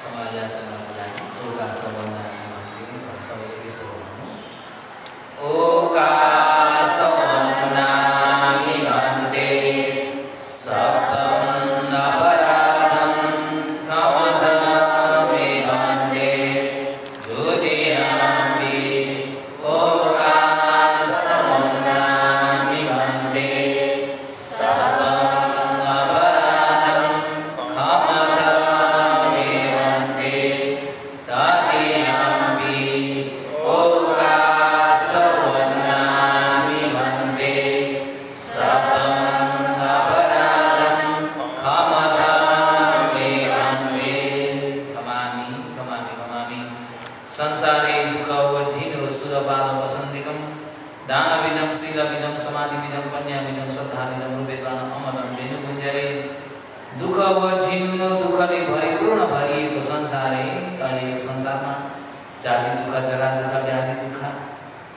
समायाचनाको लागि ओका सबभन्दा निम्ति सबैले के छ भन्नु ओका सबभन्दा निम्ति सप्तम अपराधम कमदमे भन्ते दुदियामि ओका सबभन्दा निम्ति सप्तम अपराधम कमदमे भन्ते तदियामि ओका सबभन्दा निम्ति सप्तम अपराधम कमदमे भन्ते खमामि खमामि खमामि संसारे दुःख वढिनो सुरपाद वसन्तिकम दानबीजम शीलबीजम समाधिबीजम पन्याबीजम श्रद्धाबीजम रूपेदान अमरम धेनु पुञ्जरे दुःख वढिनो दुःखले भरिपूर्ण भरिएको संसारै अनि यो संसारमा जाति दुःख जरा दुःख व्याधि दुःख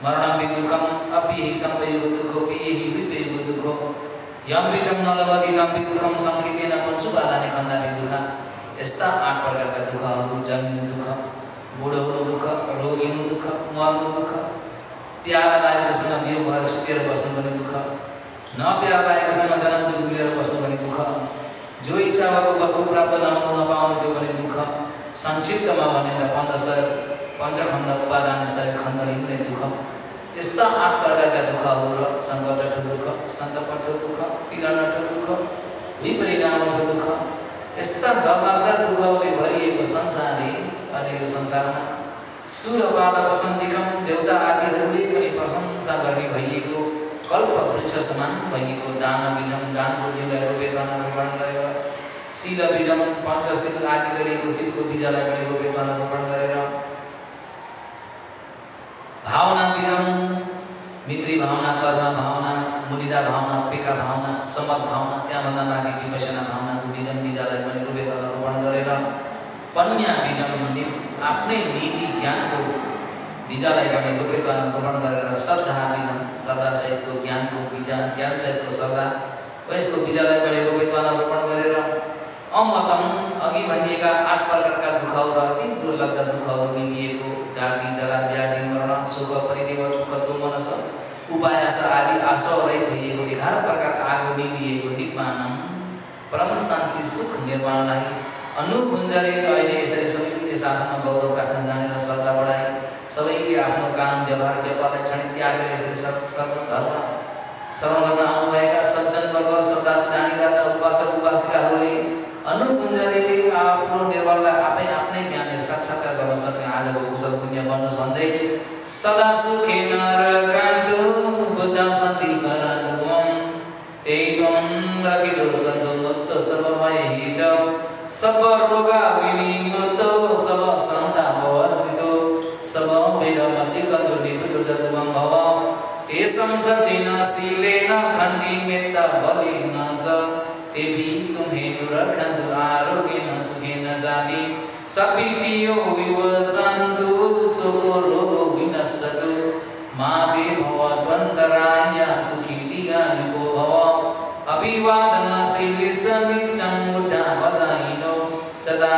मरणं दुःखम अपि संपयोग दुःखो पिहि विपेग दुःखो यम बीजम नलवदि लम्बि दुःखम संकितेन पंशुबादाने खन्दाने दुःख यस्ता 8 प्रकारका दुःखहरू जन्मिनु दुःख बुढो हुनु दुःख रोगी हुनु दुःख मर्नु दुःख प्यारा लागेकोसँग बिउ भएर सुतेर बस्नु पनि दुःख नप्यारा लागेकोसँग जन्म जुगुलेर बस्नु पनि दुःख जो इच्छा भएको वस्तु प्राप्त नहुनु नपाउनु त्यो पनि दुःख संक्षिप्तमा भनिँदा पञ्चखण्ड उपादान शरीर खण्डले पनि दुःख यस्ता 8 प्रकारका दुःखहरू र सङ्कट दुःख सन्तपट दुःख पीडनठ दुःख विपरिणामठ दुःख यस्ता डरलाग्दा दुःखले भरिएको संसारले अनि यो संसारमा सुरपाद वसन्तिकम देवता आदिहरूले पनि प्रशंसा गर्ने भइएको कल्प वृक्ष समान भइएको दान बीजम दान पुण्यलाई रोपेदान रोपण गरेर शील बीजम पञ्चशील आदि गरेको शीलको बीजलाई पनि रोपेदान रोपण गरेर भावना बीजम मित्री भावना कर्म भावना मुदिता भावना पेका भावना समत भावना त्यहाँभन्दा माथि विपसना भावनाको बीजम बीजलाई पनि रोपेदान रोपण गरेर पन्या बीजम आफ्नै निजी ज्ञानको बीजलाई पनि रोपेदान रोपण गरेर श्रद्धा बीजम श्रद्धासहितको ज्ञानको बीज ज्ञानसहितको श्रद्धा यसको बीजलाई पनि रोपेदान रोपण गरेर अमतम अघि भनिएका 8 प्रकारका दुःखहरू र अति दुर्लभ दुःखहरू निलिएको जाति जरा व्याधि मरण शोक परिदेव दुःख दोमनस उपायास आदि आश्रय भइएको 11 प्रकारका आगो निलिएको निब्बानम परम शान्ति सुख निर्वाणलाई अनुगुञ्जरे अहिले यसरी सबैले साथमा गौरव राख्न जानेर श्रद्धा बढाए सबैले आफ्नो काम व्यवहार व्यापारलाई क्षण त्यागेर यसरी सर्वधर्म श्रवण गर्न आउनुभएका सज्जन वर्ग श्रद्धालु दानीदाता उपासक उपासिकाहरूले अनुगुञ्जरे आफ्नो निर्वाणलाई आफै आफ्नै ज्ञानले साक्षात्कार गर्न सक्ने आजको कुशल पुण्य बनोस् भन्दै सदा सुखेन रक्षन्तु बुद्ध सन्ति परदुमं तेत्वं रक्षितो सन्तु मुक्त सर्वभय हिज सब रोगा विनिमुक्तो सब संता भवर्षितो सब वेद मति कंदो निपुतो जतुमं भव तेसं सचेन शीलेन खन्ति मेत्ता बलेन च तेभि तुम्हेनु रक्षन्तु आरोग्येन सुखेन जाति सपितियो विवसन्तु सुखो रोगो विनश्यतु मा वे भवत्वन्तराय सुखी दीर्घायुको भव अभिवादन शीलिस नित्यं बुद्धा वजाइनो सदा